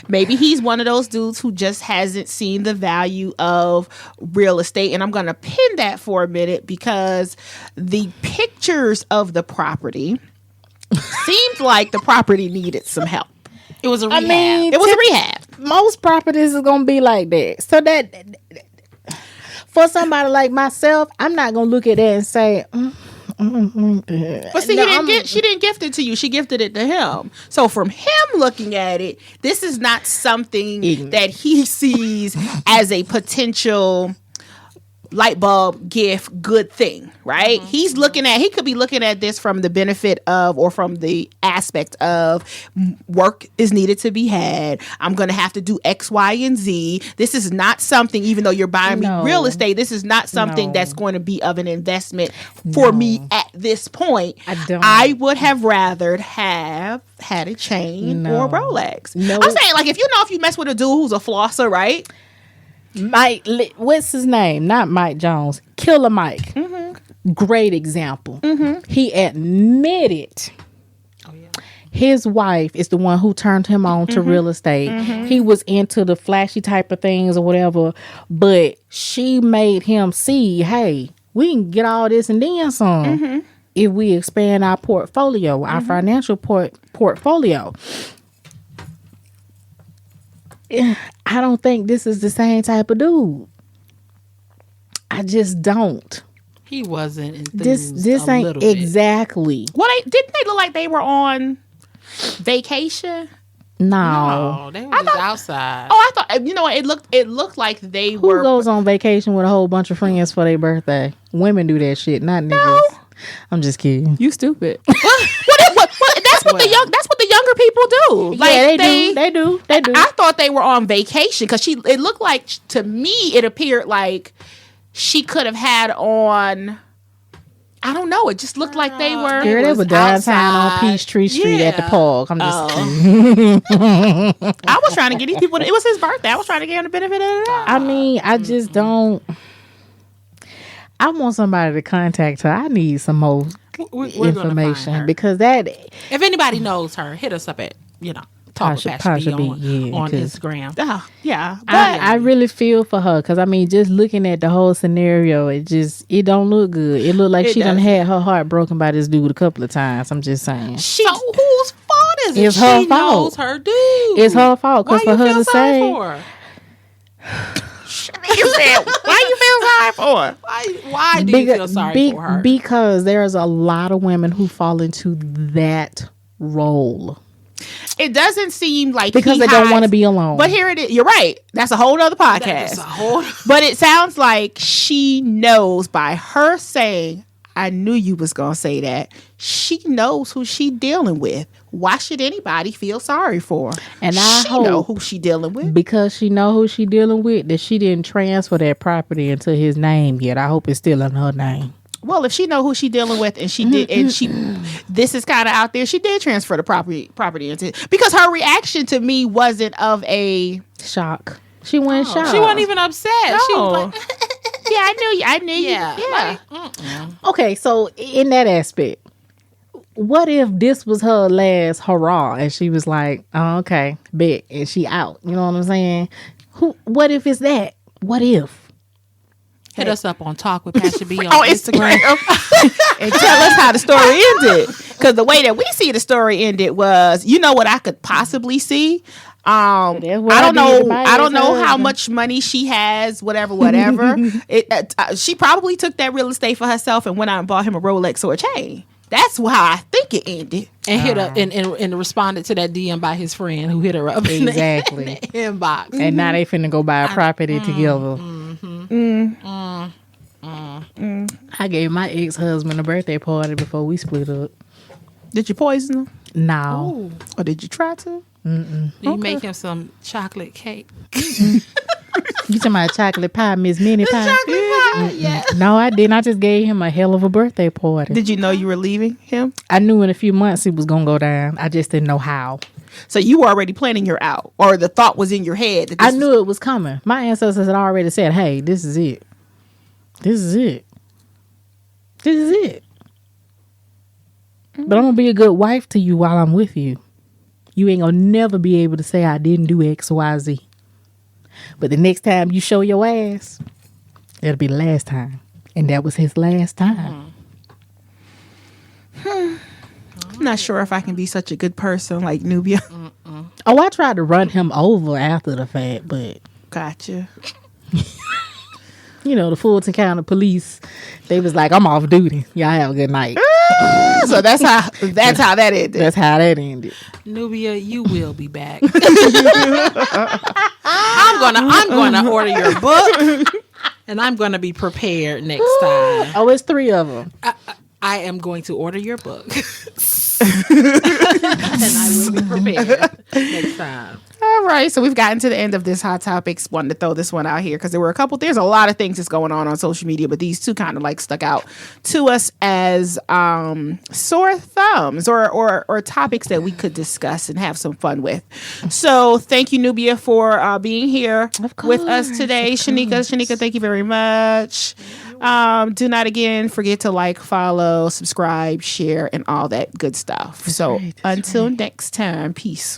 Maybe he's one of those dudes who just hasn't seen the value of real estate. And I'm going to pin that for a minute because the pictures of the property seemed like the property needed some help.
It was a rehab.
mean,
It was a rehab.
Most properties is gonna be like that. So that for somebody like myself, I'm not gonna look at that and say.
But see, she didn't gift it to you. She gifted it to him. So from him looking at it, this is not something that he sees as a potential light bulb gift, good thing, right? He could be looking at this from the benefit of, or from the aspect of, work is needed to be had. I'm going to have to do X, Y, and Z. This is not something, even though you're buying me real estate, this is not something that's going to be of an investment for me at this point. I would have rather have had a chain or a Rolex. I'm saying, like, if you mess with a dude who's a flosser, right?
Mike, what's his name? Not Mike Jones. Killer Mike. Great example. He admitted his wife is the one who turned him on to real estate. He was into the flashy type of things or whatever, but she made him see, hey, we can get all this and then some if we expand our portfolio, our financial portfolio. I don't think this is the same type of dude. I just don't.
He wasn't enthused.
This
a
ain't
little bit.
exactly.
Well, didn't they look like they were on vacation?
No.
No, they were just outside.
Oh, I thought it looked like they
Who
were.
goes on vacation with a whole bunch of friends for their birthday? Women do that shit, not niggas. I'm just kidding.
You stupid. That's what the younger people do. Like,
yeah, they do.
I thought they were on vacation because it looked like, to me, it appeared like she could have had on. I don't know. It just looked like they were.
Girl, they were downtown on
outside.
Peachtree Street at the park. I'm just
I was trying to get these people. It was his birthday. I was trying to get him the benefit of the doubt.
I mean, I just don't. I want somebody to contact her. I need some more
We're gonna find
information
her.
because that.
If anybody knows her, hit us up at Talk with Pasha B on Instagram.
Yeah, but
I really feel for her because I mean, just looking at the whole scenario, it don't look good. It looked like she done had her heart broken by this dude a couple of times. I'm just saying.
So whose fault is it?
It's her
She
fault.
knows her dude.
It's her fault
Why
because for
you
her
feel
to
sorry
say,
for her?
you said, why you feel sorry for?
Why do you feel sorry for her?
Because there's a lot of women who fall into that role.
It doesn't seem like
Because they don't want to be alone.
But here it is. You're right. That's a whole nother podcast. But it sounds like she knows by her saying, I knew you was going to say that. She knows who she dealing with. Why should anybody feel sorry for her?
And I hope
know who she dealing with.
Because she know who she dealing with, that she didn't transfer that property into his name yet. I hope it's still in her name.
Well, if she know who she dealing with, and she did, and this is kind of out there, she did transfer the property into, because her reaction to me wasn't of a
shock. She went shocked.
She wasn't even upset.
No.
She was like,
yeah, I knew you.
yeah.
Okay, so in that aspect, what if this was her last hurrah and she was like, oh, okay, bet, and she out? You know what I'm saying? What if it's that? What if?
Hit us up on Talk with Pasha B on
Instagram and tell us how the story ended. Because the way that we see the story ended was, you know what I could possibly see. I don't know how much money she has, whatever. She probably took that real estate for herself and went out and bought him a Rolex or a chain. That's how I think it ended.
And hit up and responded to that DM by his friend who hit her up
exactly
in the inbox.
And now they finna go buy a property together. I gave my ex-husband a birthday party before we split up.
Did you poison him?
No.
Or did you try to?
Did you make him some chocolate cake?
You talking about chocolate pie, Miss Minnie pie?
Chocolate pie, yeah.
No, I didn't. I just gave him a hell of a birthday party.
Did you know you were leaving him?
I knew in a few months it was gonna go down. I just didn't know how.
So you were already planning your out, or the thought was in your head.
I knew it was coming. My ancestors had already said, "Hey, this is it. This is it. This is it." But I'm gonna be a good wife to you while I'm with you. You ain't gonna never be able to say I didn't do X, Y, Z. But the next time you show your ass, it'll be the last time. And that was his last time.
I'm not sure if I can be such a good person like Nubia.
Oh, I tried to run him over after the fact, but...
Gotcha.
You know, the Fulton County Police, they was like, I'm off duty. Y'all have a good night.
So that's how that ended.
That's how that ended.
Nubia, you will be back. I'm gonna order your book, and I'm gonna be prepared next time.
Oh, it's 3 of them.
I am going to order your book, and I will be prepared next time.
All right, so we've gotten to the end of this Hot Topics. Wanted to throw this one out here because there's a lot of things that's going on social media, but these two kind of like stuck out to us as sore thumbs or topics that we could discuss and have some fun with. So thank you, Nubia, for being here with us today. Sheneka, thank you very much. Do not again forget to like, follow, subscribe, share, and all that good stuff. Until next time, peace.